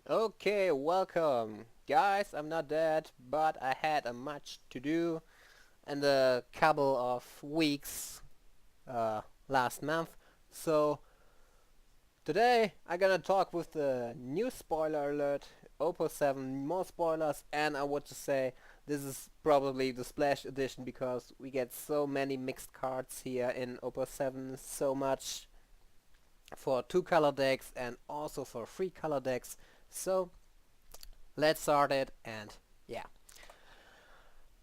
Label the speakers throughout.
Speaker 1: Okay, welcome. Guys, I'm not dead, but I had a much to do in a couple of weeks uh, last month. So today I'm gonna talk with the new spoiler alert, Opus 7, more spoilers, and I want to say this is probably the splash edition because we get so many mixed cards here in Opus 7, so much for 2 color decks and also for 3 color decks. So let's start it and yeah.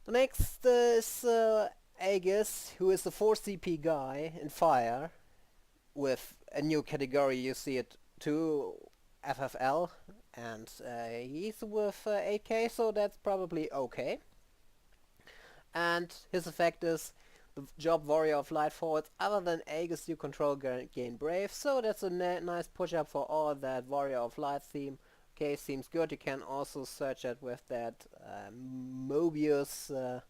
Speaker 1: The next is Aegis, who is the 4 CP guy in Fire with a new category. You see it too, FFL, and he's with 8k, so that's probably okay. And his effect is the job Warrior of Light forwards. Other than Aegis, you control gain Brave, so that's a nice push up for all that Warrior of Light theme. Okay, seems good. You can also search it with that Mobius uh,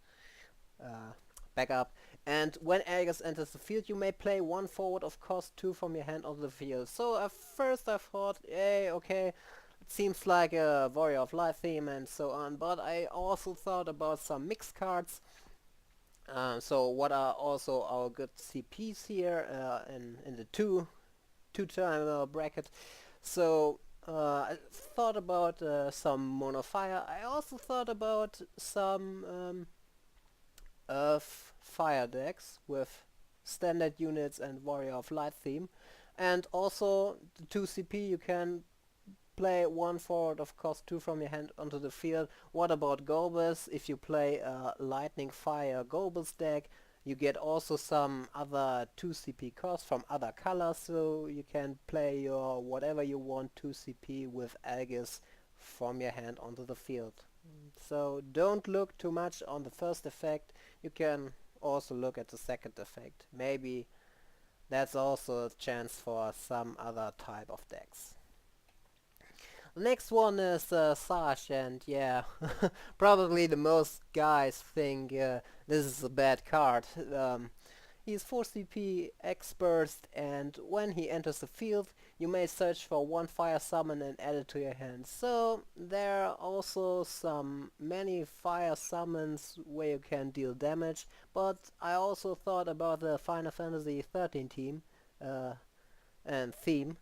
Speaker 1: backup. And when Aegis enters the field, you may play 1 forward of cost 2 from your hand onto the field. So at first I thought, hey, okay, it seems like a Warrior of Light theme and so on. But I also thought about some mixed cards. So what are also our good CPs here in the two-time bracket. So I thought about some Mono Fire. I also thought about some of fire decks with standard units and Warrior of Light theme. And also the 2 CP you can play 1 forward of cost 2 from your hand onto the field. What about Golbus? If you play a Lightning Fire Golbus deck, you get also some other 2 CP costs from other colors, so you can play your whatever you want 2 CP with Aegis from your hand onto the field. So don't look too much on the first effect. You can also look at the second effect. Maybe that's also a chance for some other type of decks. The next one is Sash, and yeah, probably the most guys think this is a bad card. He's 4 CP expert, and when he enters the field, you may search for 1 fire summon and add it to your hand. So there are also some many fire summons where you can deal damage, but I also thought about the Final Fantasy 13 team and theme.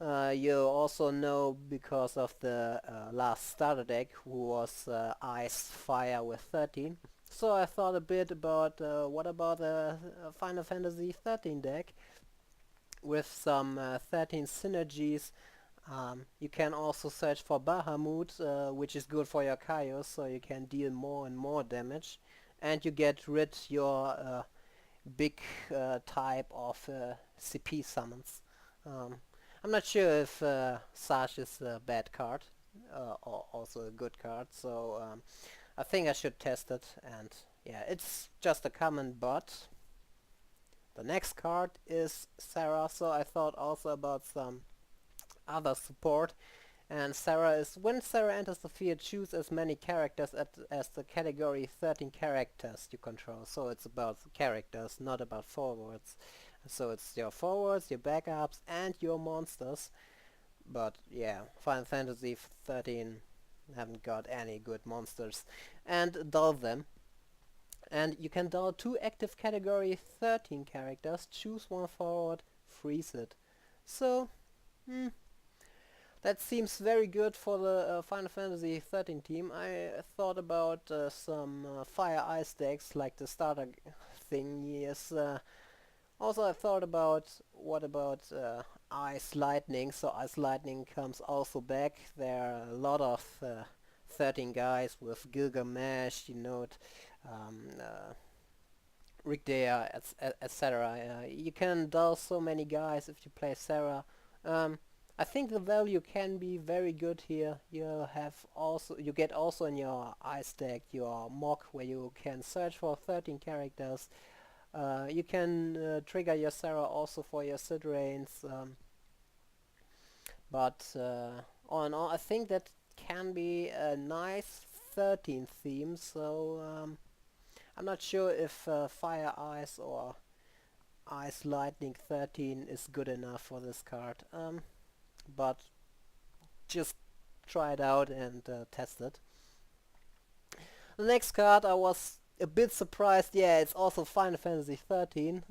Speaker 1: You also know because of the last starter deck who was Ice Fire with 13. So I thought a bit about what about a Final Fantasy 13 deck with some 13 synergies. You can also search for Bahamut, which is good for your Kaios, so you can deal more and more damage. And you get rid your big type of CP summons. Um, I'm not sure if Sash is a bad card or also a good card, so I think I should test it. And yeah, it's just a common, but the next card is Sarah, so I thought also about some other support. And Sarah is when Sarah enters the field, choose as many characters as the category 13 characters you control. So it's about characters, not about forwards. So it's your forwards, your backups, and your monsters. But yeah, Final Fantasy 13 haven't got any good monsters. And dull them. And you can dull 2 active category 13 characters, choose 1 forward, freeze it. So, that seems very good for the Final Fantasy 13 team. I thought about some Fire Ice decks like the starter thing. Yes. Also, I thought about what about Ice Lightning. So Ice Lightning comes also back. There are a lot of 13 guys with Gilgamesh, you know, Rigdea, etc. You can dull so many guys if you play Sarah. Um, I think the value can be very good here. You get also in your ice deck your mock where you can search for 13 characters. You can trigger your Sarah also for your Sid Rains. But all in all, I think that can be a nice 13 theme. So I'm not sure if Fire Ice or Ice Lightning 13 is good enough for this card. But just try it out and test it. The next card I was a bit surprised. Yeah, it's also Final Fantasy 13.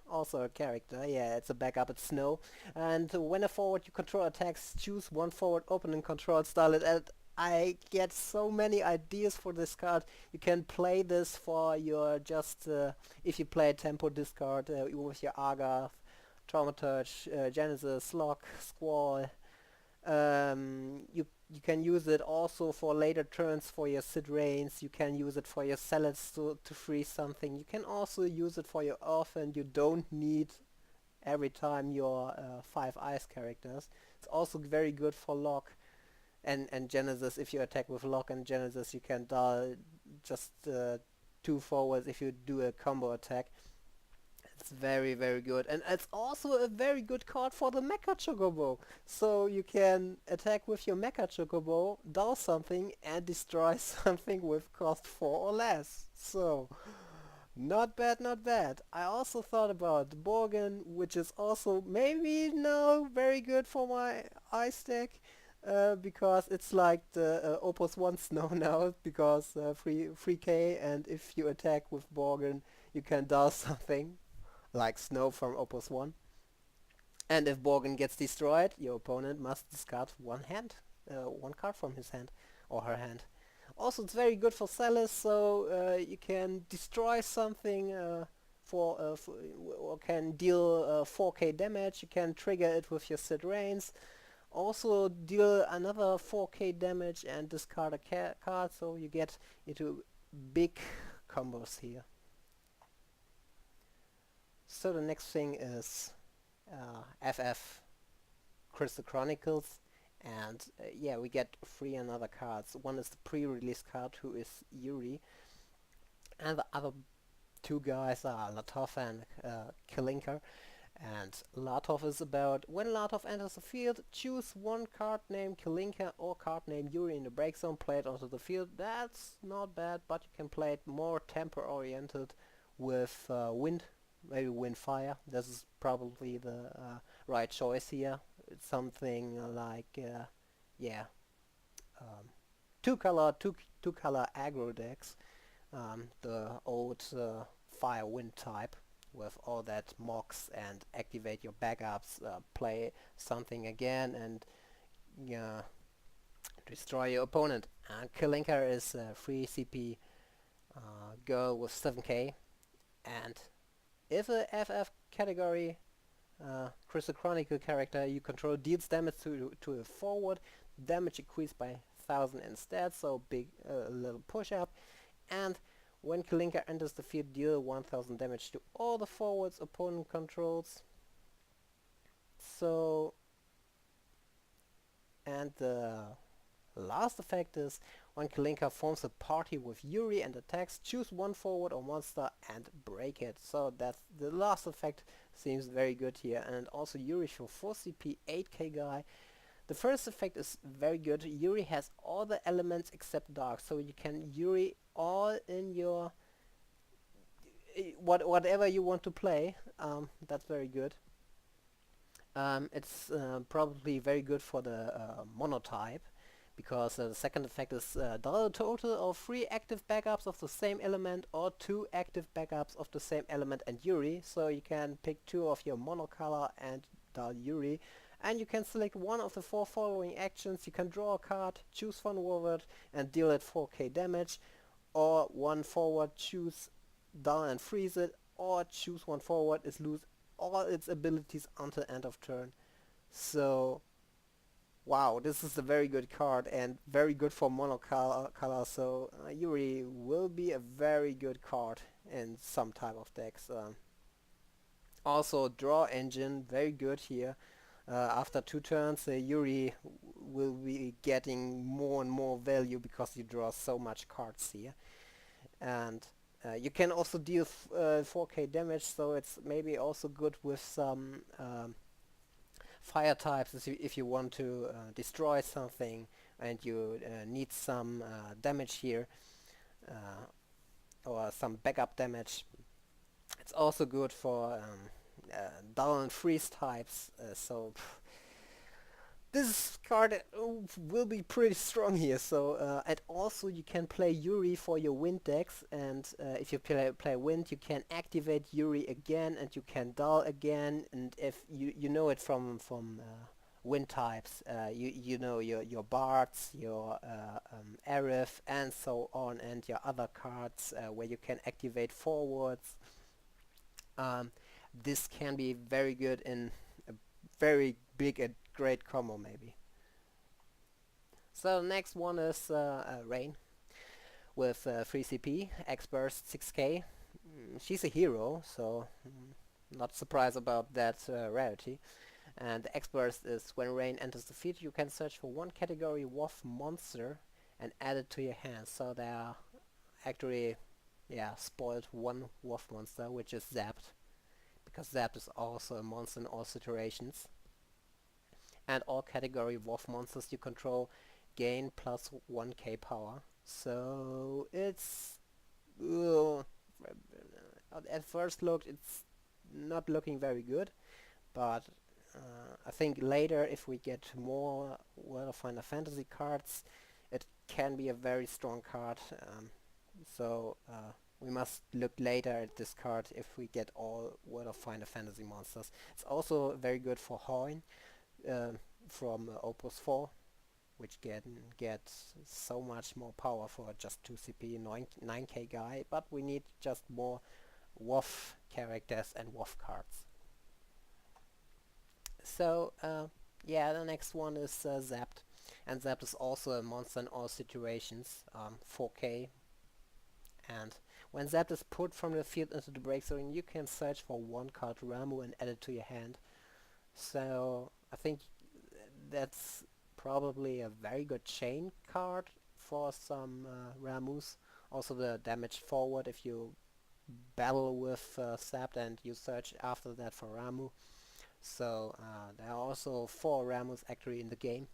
Speaker 1: Also a character. Yeah, it's a backup. It's Snow. And when a forward you control attacks, choose one forward opening control style. And I get so many ideas for this card. You can play this for your just if you play tempo discard with your Argath, Traumaturge, Genesis, Lock, Squall. You can use it also for later turns for your Sid Reigns. You can use it for your Salads to freeze something. You can also use it for your Orphan. You don't need every time your 5 ice characters. It's also very good for Lock and Genesis. If you attack with Lock and Genesis, you can dial just 2 forwards if you do a combo attack. It's very, very good. And it's also a very good card for the Mecha Chocobo. So you can attack with your Mecha Chocobo, dial something, and destroy something with cost 4 or less. So, not bad, not bad. I also thought about Borgen, which is also maybe no very good for my ice deck. Because it's like the Opus 1 Snow now, because free K, and if you attack with Borgen, you can dial something like Snow from Opus 1. And if Borgen gets destroyed, your opponent must discard one card from his hand or her hand. Also, it's very good for Celis, so you can destroy something or can deal 4k damage. You can trigger it with your Sid Reigns. Also deal another 4k damage and discard a card, so you get into big combos here. So the next thing is FF Crystal Chronicles, and yeah, we get 3 another cards. One is the pre-release card, who is Yuri, and the other 2 guys are Latov and Kalinka. And Latov is about when Latov enters the field, choose one card named Kalinka or card named Yuri in the break zone, play it onto the field. That's not bad, but you can play it more tempo oriented with wind. Maybe wind fire. This is probably the right choice here. It's something like yeah, two color aggro decks. The old fire wind type with all that mocks and activate your backups. Play something again and destroy your opponent. And Kalinka is a free CP girl with 7k, and if a FF category Crystal Chronicle character you control deals damage to a forward, damage increased by 1000 instead, so big little push up. And when Kalinka enters the field, deal 1000 damage to all the forwards opponent controls. So, and the last effect is when Kalinka forms a party with Yuri and attacks, choose one forward or monster and break it. So that's the last effect. Seems very good here. And also Yuri for 4 CP 8k guy. The first effect is very good. Yuri has all the elements except dark, so you can Yuri all in your whatever you want to play. That's very good. It's probably very good for the monotype, because the second effect is draw a total of 3 active backups of the same element or 2 active backups of the same element and Yuri. So you can pick 2 of your monocolor and dial Yuri. And you can select one of the 4 following actions. You can draw a card, choose one forward and deal it 4k damage, or one forward, choose down and freeze it, or choose one forward is lose all its abilities until end of turn. So wow, this is a very good card and very good for monocolor, so Yuri will be a very good card in some type of decks. Also draw engine, very good here. After 2 turns, Yuri will be getting more and more value because you draw so much cards here. And you can also deal 4k damage, so it's maybe also good with some fire types if you want to destroy something and you need some damage here, or some backup damage. It's also good for dull and freeze types, so This card will be pretty strong here. So and also you can play Yuri for your wind decks, and if you play wind, you can activate Yuri again, and you can dull again. And if you know it from wind types, you know your bards, your Arif, and so on, and your other cards where you can activate forwards. Um, this can be very good in a very big and great combo maybe. So the next one is Rain with 3 CP, X-Burst 6k. She's a hero, so not surprised about that rarity. And the X-Burst is when Rain enters the field, you can search for one category WoF monster and add it to your hand. So they are actually, yeah, spoiled one WoF monster, which is Zapped, because Zapped is also a monster in all situations. And all category WoF monsters you control gain plus 1k power. So it's at first look it's not looking very good, but I think later if we get more World of Final Fantasy cards, it can be a very strong card. So we must look later at this card if we get all World of Final Fantasy monsters. It's also very good for Hoin uh, from Opus 4, which can get so much more power for just 2 CP 9k guy, but we need just more WoF characters and WoF cards. So yeah, the next one is Zapped, and Zapped is also a monster in all situations, 4k, and when Zapped is put from the field into the break zone, you can search for one card Ramu and add it to your hand. So I think that's probably a very good chain card for some Ramus. Also the damage forward if you battle with Zapped and you search after that for Ramu. So there are also 4 Ramus actually in the game.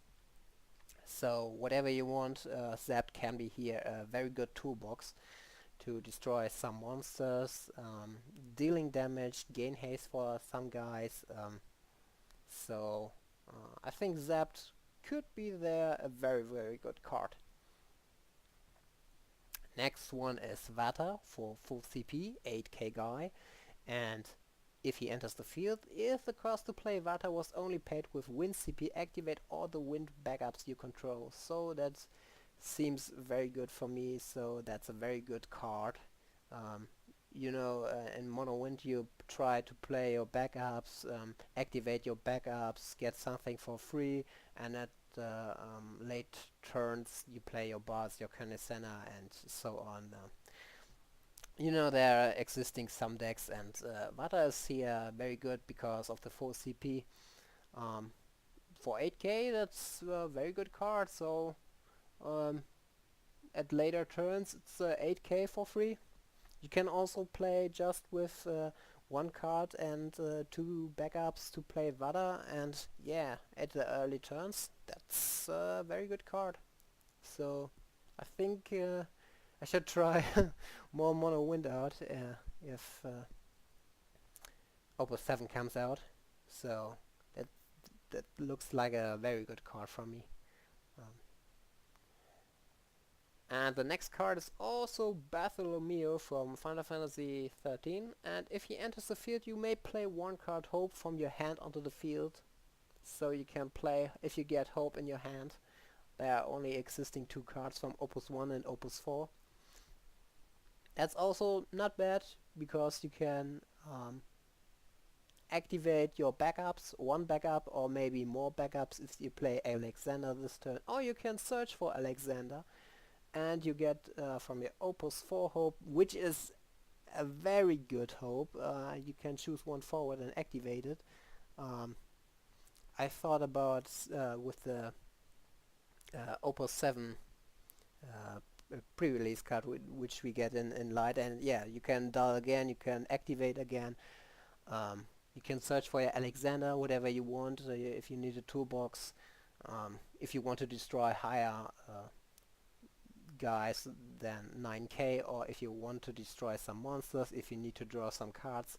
Speaker 1: So whatever you want, Zapped can be here a very good toolbox to destroy some monsters, dealing damage, gain haste for some guys. So I think Zapped could be there a very very good card. Next one is Vata for full CP, 8k guy, and if he enters the field, if the cost to play Vata was only paid with wind CP, activate all the wind backups you control. So that seems very good for me, so that's a very good card. Um, you know, in mono wind you try to play your backups, activate your backups, get something for free, and at late turns you play your boss, your Kanesena, and so on. You know, there are existing some decks, and Vata is here very good because of the 4 CP. Um, for 8k, that's a very good card, so um, at later turns it's 8k for free. You can also play just with one card and 2 backups to play Vada, and yeah, at the early turns, that's a very good card. So I think I should try more Mono Wind out if Opus 7 comes out. So that that looks like a very good card for me. Um, And the next card is also Bartholomew from Final Fantasy 13. And if he enters the field, you may play one card Hope from your hand onto the field. So you can play, if you get Hope in your hand. There are only existing 2 cards from Opus 1 and Opus 4. That's also not bad, because you can activate your backups, one backup or maybe more backups if you play Alexander this turn. Or you can search for Alexander, and you get from your Opus 4 Hope, which is a very good Hope. You can choose one forward and activate it. I thought about with the Opus 7 pre-release card which we get in Light, and yeah, you can dial again, you can activate again. You can search for your Alexander, whatever you want, if you need a toolbox. If you want to destroy higher guys than 9k, or if you want to destroy some monsters, if you need to draw some cards,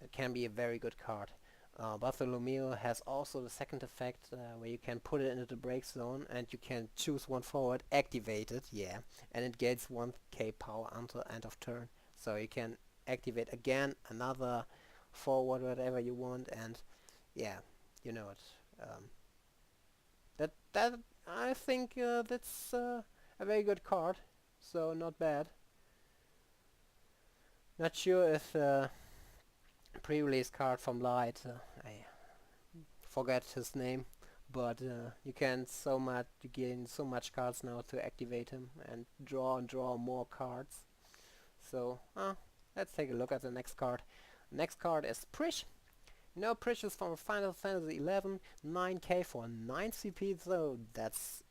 Speaker 1: it can be a very good card. Bartholomew has also the second effect where you can put it into the break zone and you can choose one forward, activate it, yeah, and it gets 1k power until end of turn. So you can activate again another forward, whatever you want, and yeah, you know it. That I think that's a very good card, so not bad. Not sure if pre-release card from Light, I forget his name, but you gain so much cards now to activate him and draw more cards. So let's take a look at the next card. Next card is Prish. No Prish is from Final Fantasy 11, 9k for 9 CP, so that's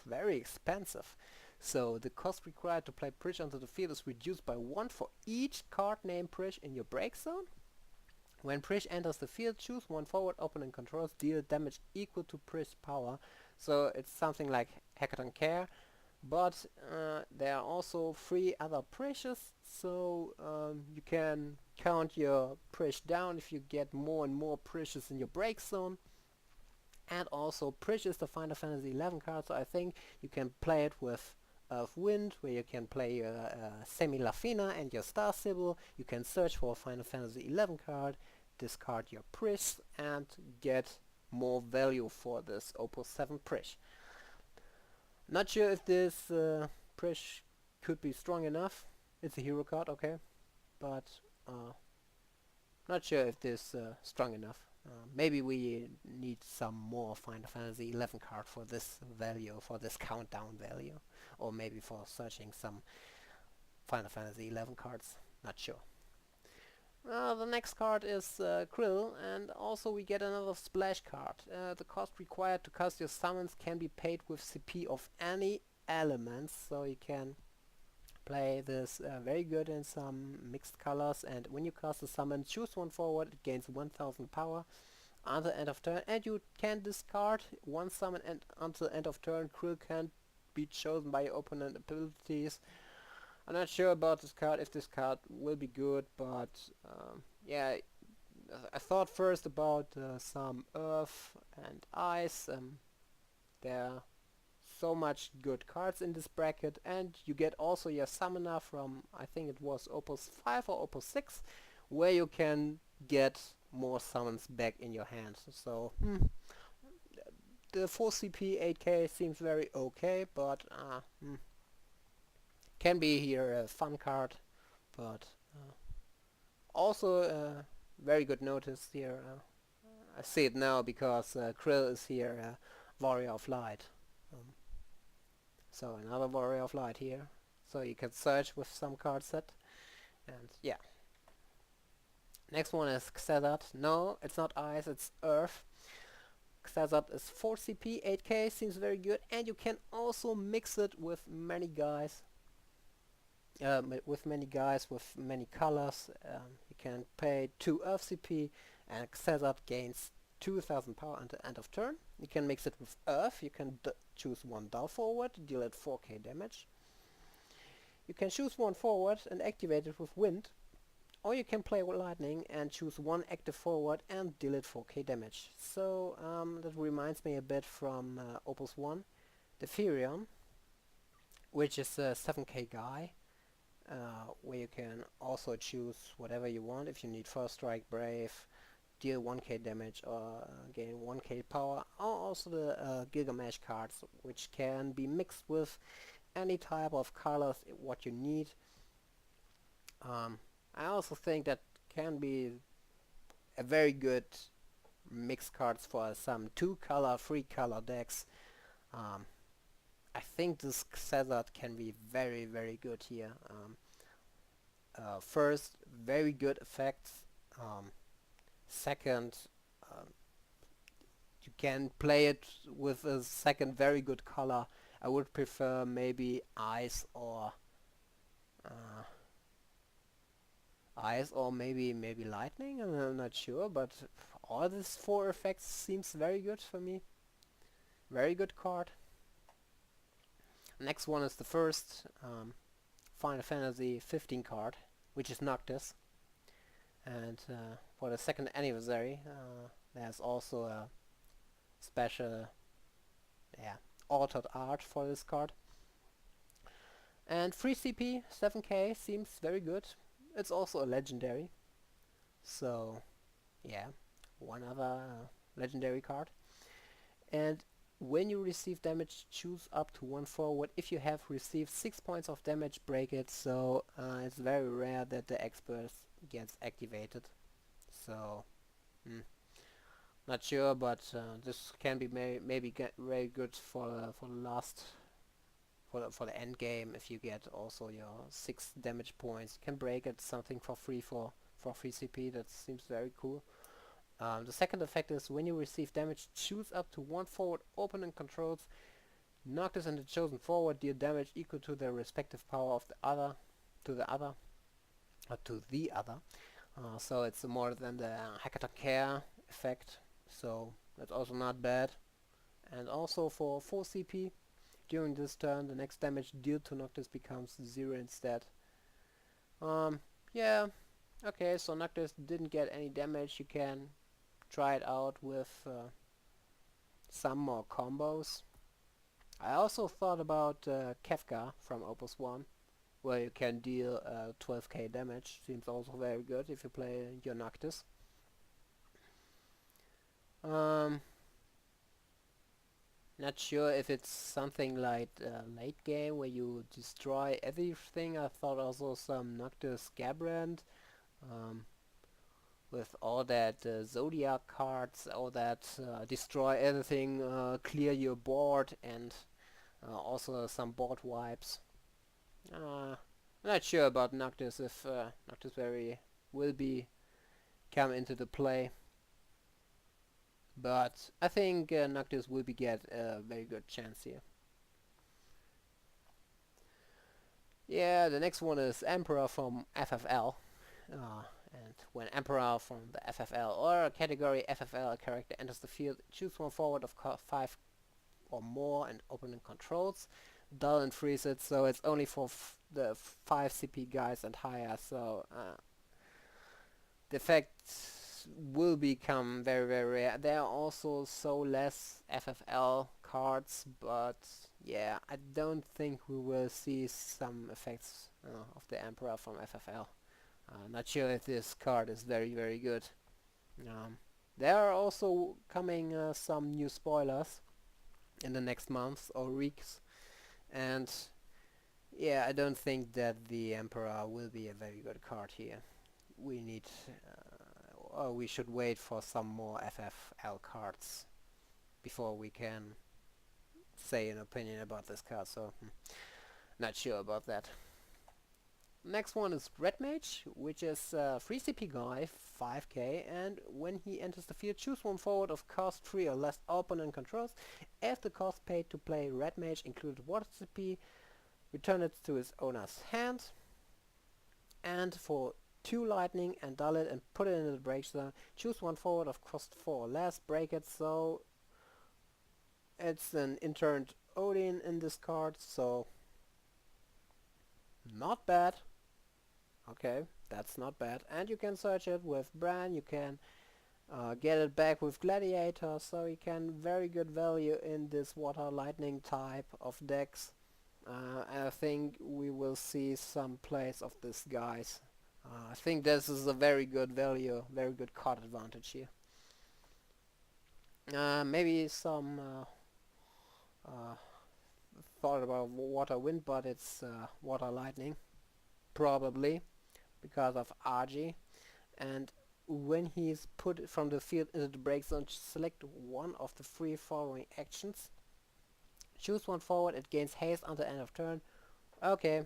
Speaker 1: very expensive. So the cost required to play Prish onto the field is reduced by 1 for each card named Prish in your break zone. When Prish enters the field, choose one forward opponent controls, deal damage equal to Prish power. So it's something like Hackathon Care, but there are also 3 other Prishes, so you can count your Prish down if you get more and more Prishes in your break zone. And also Prish is the Final Fantasy 11 card, so I think you can play it with Wind, where you can play your Semi-Lafina and your Star Sybil. You can search for a Final Fantasy 11 card, discard your Prish, and get more value for this Opus 7 Prish. Not sure if this Prish could be strong enough. It's a hero card, okay, but not sure if this strong enough. Maybe we need some more Final Fantasy 11 card for this value, for this countdown value, or maybe for searching some Final Fantasy 11 cards. Not sure. The next card is Krill, and also we get another splash card. The cost required to cast your summons can be paid with CP of any elements, so you can play this very good in some mixed colors. And when you cast a summon, choose one forward, it gains 1000 power until end of turn, and you can discard one summon, and until end of turn Krill can be chosen by your opponent abilities. I'm not sure about this card, if this card will be good, but yeah, I thought first about some earth and ice. There are so much good cards in this bracket, and you get also your summoner from, I think it was Opus 5 or Opus 6, where you can get more summons back in your hands. So the 4 CP 8k seems very okay, but can be here a fun card, but also very good notice here. I see it now because Krill is here, Warrior of Light. So another Warrior of Light here. So you can search with some card set. And yeah. Next one is Xezad. No, it's not Ice, it's Earth. Xezad is 4 CP, 8k, seems very good. And you can also mix it with many guys. With many colors. You can pay 2 Earth CP, and Xezad gains 2000 power until end of turn. You can mix it with Earth. You can choose one Dull forward, deal it 4k damage. You can choose one forward and activate it with Wind. Or you can play with Lightning and choose one active forward and deal it 4k damage. So that reminds me a bit from Opus 1, the Furion, which is a 7k guy. Where you can also choose whatever you want. If you need First Strike, Brave, deal 1k damage or gain 1k power, or also the Gilgamesh cards, which can be mixed with any type of colors what you need. I also think that can be a very good mixed cards for some 2-color, 3-color decks. I think this Xezad can be very, very good here. First, very good effects. Second, you can play it with a second very good color. I would prefer maybe ice or maybe lightning. I'm not sure, but all these 4 effects seems very good for me. Very good card. Next one is the first Final Fantasy 15 card, which is Noctis. And for the second anniversary, there's also a special, yeah, altered art for this card. And 3 CP, 7k seems very good. It's also a legendary, so yeah, one other legendary card. And when you receive damage, choose up to one forward. If you have received 6 points of damage, break it. So it's very rare that the expert gets activated. So not sure, but this can be maybe get very good for the last for the end game. If you get also your 6 damage points, you can break it something for free for 3 CP. That seems very cool. The second effect is when you receive damage, choose up to one forward opponent controls. Noctis and the chosen forward deal damage equal to the respective power of the other to the other or to the other. So it's more than the Hackathon Care effect. So that's also not bad. And also for 4 CP, during this turn, the next damage dealt to Noctis becomes 0 instead. Yeah, okay, so Noctis didn't get any damage. You can try it out with some more combos. I also thought about Kefka from Opus 1, where you can deal 12k damage. Seems also very good if you play your Noctis. Not sure if it's something like late game where you destroy everything. I thought also some Noctis Gabrand with all that Zodiac cards, all that destroy everything, clear your board, and also some board wipes. I'm not sure about Noctis if Noctis will be come into the play. But I think Noctis will get a very good chance here. Yeah, the next one is Emperor from FFL. And when Emperor from the FFL or a category FFL character enters the field, choose one forward of 5 or more and opponent controls. Dull and freeze it, so it's only for the 5 CP guys and higher, so the effect will become very, very rare. There are also so less FFL cards, but yeah, I don't think we will see some effects of the Emperor from FFL. Not sure if this card is very, very good. There are also coming some new spoilers in the next months or weeks, and yeah, I don't think that the Emperor will be a very good card here. We need or we should wait for some more FFL cards before we can say an opinion about this card, so not sure about that. Next one is Red Mage, which is a 3 CP guy, 5k, and when he enters the field, choose one forward of cost 3 or less opponent controls. If the cost paid to play Red Mage included water CP, return it to his owner's hand. And for 2 lightning and dull it and put it into the break zone, choose one forward of cost 4 or less, break it, so it's an interned Odin in this card, so not bad. Okay, that's not bad. And you can search it with Bran, you can get it back with Gladiator, so you can very good value in this water lightning type of decks. And I think we will see some plays of this guys. I think this is a very good value, very good card advantage here. Maybe some thought about water wind, but it's water lightning, probably because of RG. And when he's put from the field into the break zone, select one of the 3 following actions. Choose one forward, it gains haste until end of turn. Okay.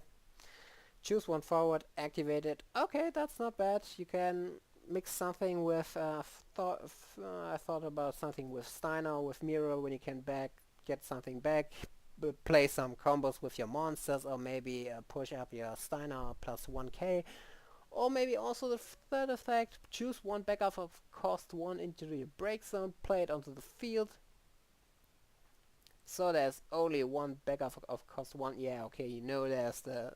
Speaker 1: Choose one forward, activate it. Okay, that's not bad. You can mix something with I thought about something with Steiner, with Miro, when you can get something back, play some combos with your monsters, or maybe push up your Steiner plus 1k. Or maybe also the third effect, choose one backup of cost 1 into the break zone, play it onto the field. So there's only one backup of cost 1. Yeah, okay, you know there's the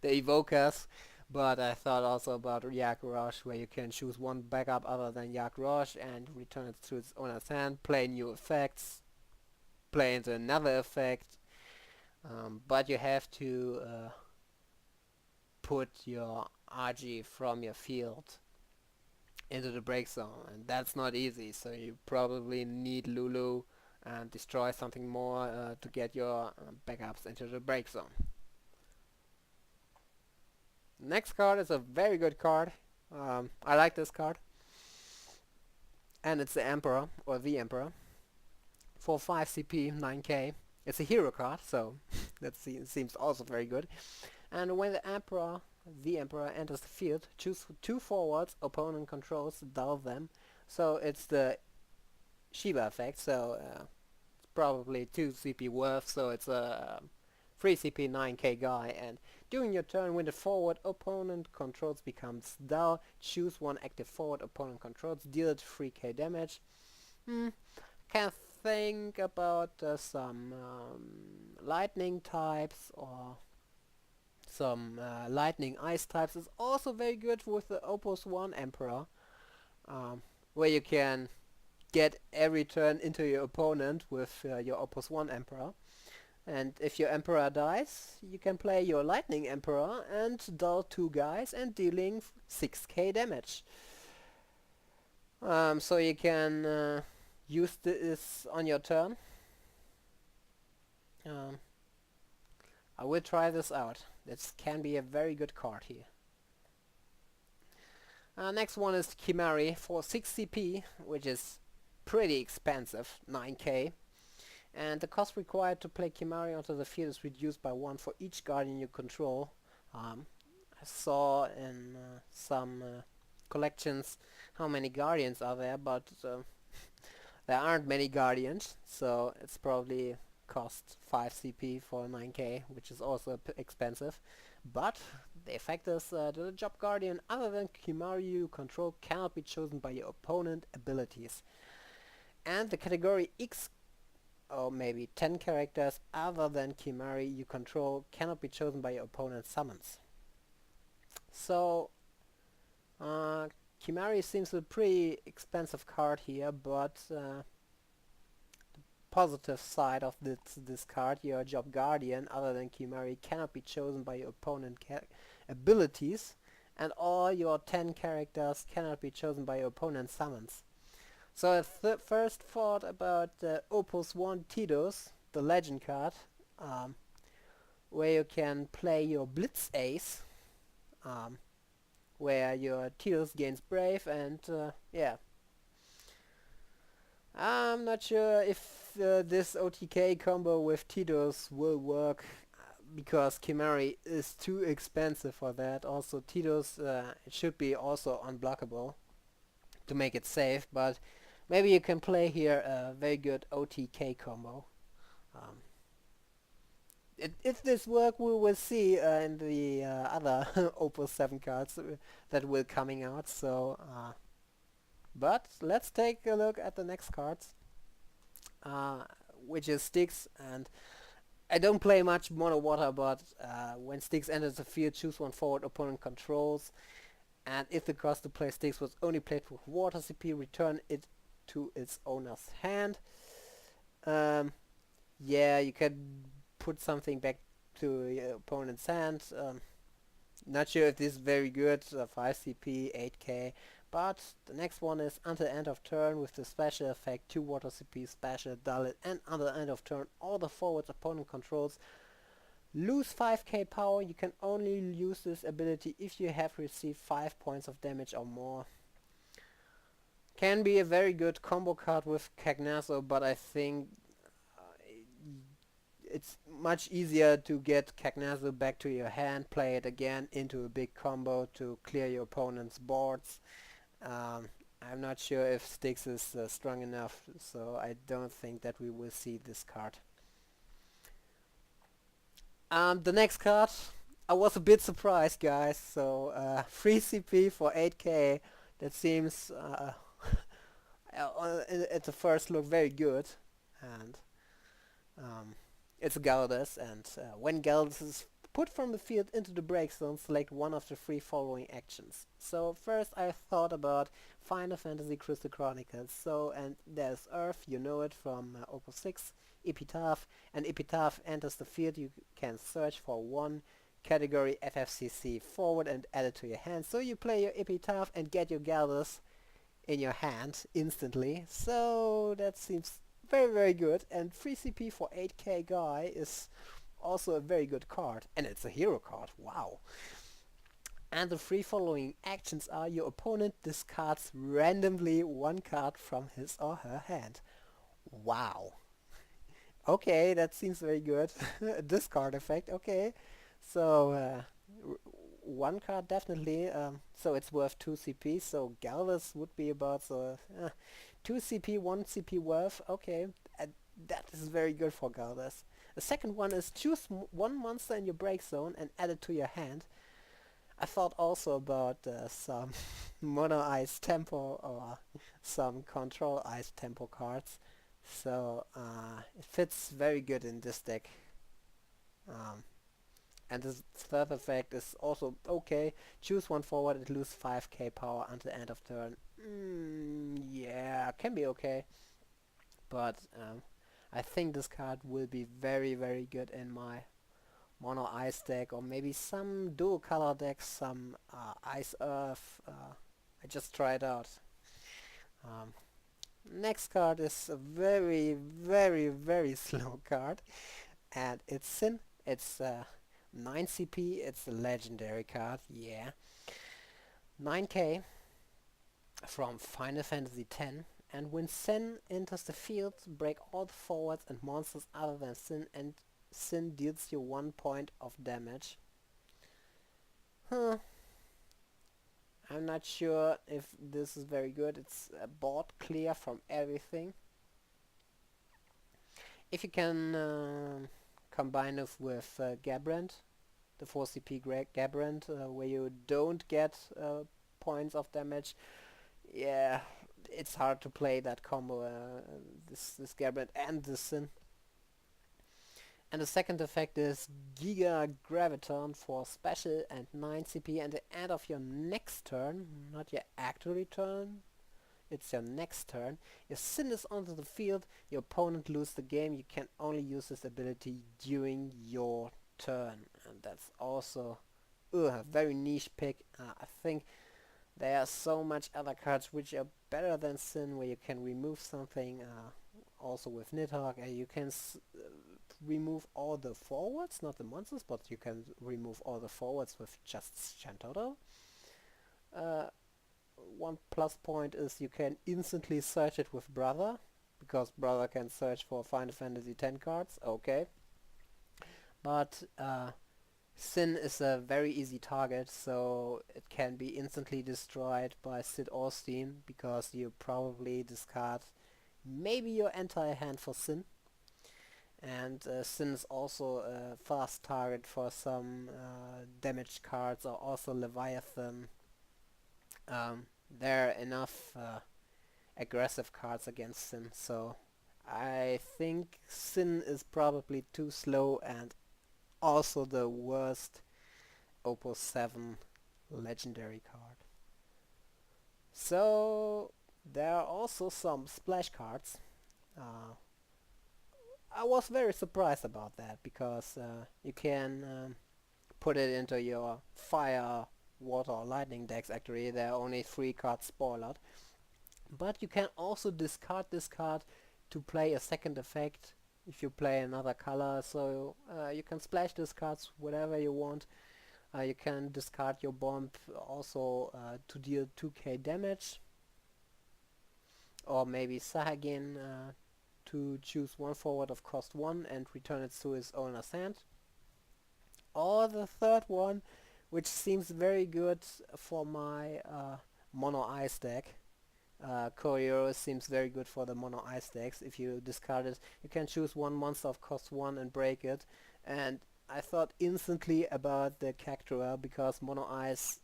Speaker 1: the evokers, But I thought also about Yak Rush, where you can choose one backup other than Yak Rush and return it to its owner's hand, play new effects, play into another effect, but you have to put your RG from your field into the break zone, and that's not easy, so you probably need Lulu and destroy something more to get your backups into the break zone. Next card is a very good card. I like this card, and it's the Emperor, or the Emperor, for 5 CP, 9k. It's a hero card, so that seems also very good. And when the Emperor enters the field, choose 2 forwards opponent controls, dull them. So it's the Shiba effect, so it's probably 2 CP worth, so it's a 3 CP 9k guy. And during your turn, when the forward opponent controls becomes dull, choose 1 active forward opponent controls, deal it 3k damage. Can think about some lightning types or some lightning ice types. Is also very good with the Opus 1 Emperor, where you can get every turn into your opponent with your Opus 1 Emperor. And if your Emperor dies, you can play your Lightning Emperor and dull 2 guys and dealing 6k damage. So you can use this on your turn. I will try this out. This can be a very good card here. Next one is Kimari for 6 CP, which is pretty expensive, 9k. And the cost required to play Kimari onto the field is reduced by 1 for each guardian you control. I saw in some collections how many guardians are there, but there aren't many guardians, so it's probably cost 5 CP for 9k, which is also expensive. But the effect is the job guardian other than Kimari you control cannot be chosen by your opponent abilities. And the category X, or maybe 10 characters other than Kimari you control cannot be chosen by your opponent's summons. So Kimari seems a pretty expensive card here, but the positive side of this card, your job guardian other than Kimari cannot be chosen by your opponent abilities, and all your 10 characters cannot be chosen by your opponent's summons. So I first thought about Opus 1 Tidus, the legend card, where you can play your Blitz Ace, where your Tidus gains Brave, and yeah. I'm not sure if this OTK combo with Tidus will work, because Kimari is too expensive for that. Also Tidus it should be also unblockable to make it safe, but maybe you can play here a very good OTK combo. If this works, we will see in the other Opus 7 cards that will coming out. So, but let's take a look at the next cards, which is Styx. And I don't play much Mono Water, but when Styx enters the field, choose 1 forward opponent controls. And if the cost to play Styx was only played with Water CP, return it to its owner's hand. Yeah, you can put something back to your opponent's hand. Not sure if this is very good, 5 CP, 8k, but the next one is until end of turn with the special effect 2 Water CP special, dull it, and until end of turn all the forwards opponent controls lose 5k power. You can only use this ability if you have received 5 points of damage or more. Can be a very good combo card with Cagnazo, but I think it's much easier to get Cagnazo back to your hand, play it again into a big combo to clear your opponent's boards. I'm not sure if Styx is strong enough, so I don't think that we will see this card. The next card, I was a bit surprised, guys. So 3 CP for 8k, that seems at the first look very good, and it's Galdas, and when Galdas is Put from the field into the break zone, select one of the three following actions. So first I thought about Final Fantasy Crystal Chronicles. So, and there's Earth, you know it from Opus 6, Epitaph, and Epitaph enters the field. You can search for one category FFCC forward and add it to your hand. So you play your Epitaph and get your Gyarados in your hand instantly. So that seems very very good, and 3 CP for 8k guy is also a very good card, and it's a hero card. Wow. And the three following actions are: your opponent discards randomly one card from his or her hand. Wow. Okay, that seems very good. A discard effect, okay. So one card definitely, so it's worth 2 CP, so Galvez would be about 2 CP, 1 CP worth, okay. That is very good for Galvez. The second one is choose one monster in your break zone and add it to your hand. I thought also about some mono ice tempo or some control ice tempo cards. So it fits very good in this deck. And this third effect is also okay. Choose one forward and lose 5k power until end of turn. Yeah, can be okay. But I think this card will be very very good in my mono ice deck, or maybe some dual color decks, some ice earth. I just try it out. Um, Next card is a very very very slow card, and it's Sin. It's 9 CP. It's a legendary card. Yeah, 9k from Final Fantasy X. And when Sin enters the field, break all the forwards and monsters other than Sin, and Sin deals you 1 point of damage. Huh. I'm not sure if this is very good. It's board clear from everything. If you can combine it with Gabrand, the 4 CP Gabrand, where you don't get points of damage, yeah, it's hard to play that combo, this Gabrand and this Sin. And the second effect is Giga Graviton for special and 9 CP, and at the end of your next turn, not your actual turn, it's your next turn, your Sin is onto the field, your opponent loses the game, you can only use this ability during your turn. And that's also a very niche pick. I think there are so much other cards which are better than Sin, where you can remove something. Also with Nidhogg, you can remove all the forwards, not the monsters, but you can remove all the forwards with just Chantotto. One plus point is you can instantly search it with Brother, because Brother can search for Final Fantasy X cards, okay. But Sin is a very easy target, so it can be instantly destroyed by Sid Austin, because you probably discard maybe your entire hand for Sin. And Sin is also a fast target for some damage cards, or also Leviathan. There are enough aggressive cards against Sin, so I think Sin is probably too slow, and also the worst Opus 7 legendary card. So there are also some splash cards. I was very surprised about that, because you can put it into your fire, water or lightning decks. Actually, there are only 3 cards spoiled. But you can also discard this card to play a second effect if you play another color. So you can splash these cards whatever you want. You can discard your bomb also to deal 2k damage. Or maybe Sahagin to choose one forward of cost 1 and return it to his owner's hand. Or the third one, which seems very good for my mono ice deck. Courier seems very good for the mono ice decks. If you discard it, you can choose one monster of cost 1 and break it. And I thought instantly about the Cactuar, because mono ice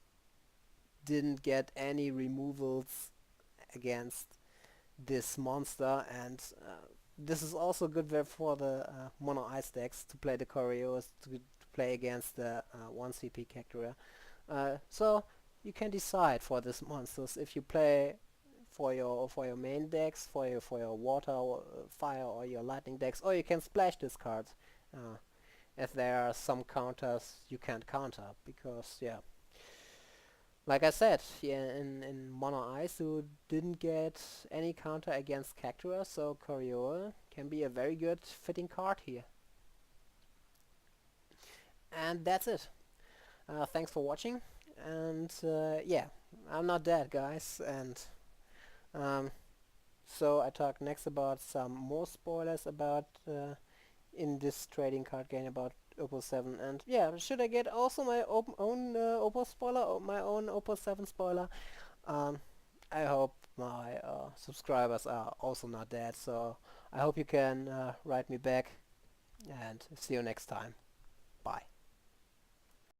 Speaker 1: didn't get any removals against this monster, and this is also good for the mono ice decks to play the Couriers, to play against the 1 CP Cactuar. So you can decide for these monsters if you play for your main decks, for your water, or, fire, or your lightning decks, or you can splash these cards. If there are some counters you can't counter, because yeah, like I said, yeah, in Mono Ice you didn't get any counter against Cactuar, so Coriol can be a very good fitting card here. And that's it. Thanks for watching, and yeah, I'm not dead, guys, and um, so I talk next about some more spoilers about in this trading card game about Opus 7. And yeah, should I get also my own Opus spoiler, or my own Opus 7 spoiler? Um, I hope my subscribers are also not dead, so I hope you can write me back, and see you next time. Bye.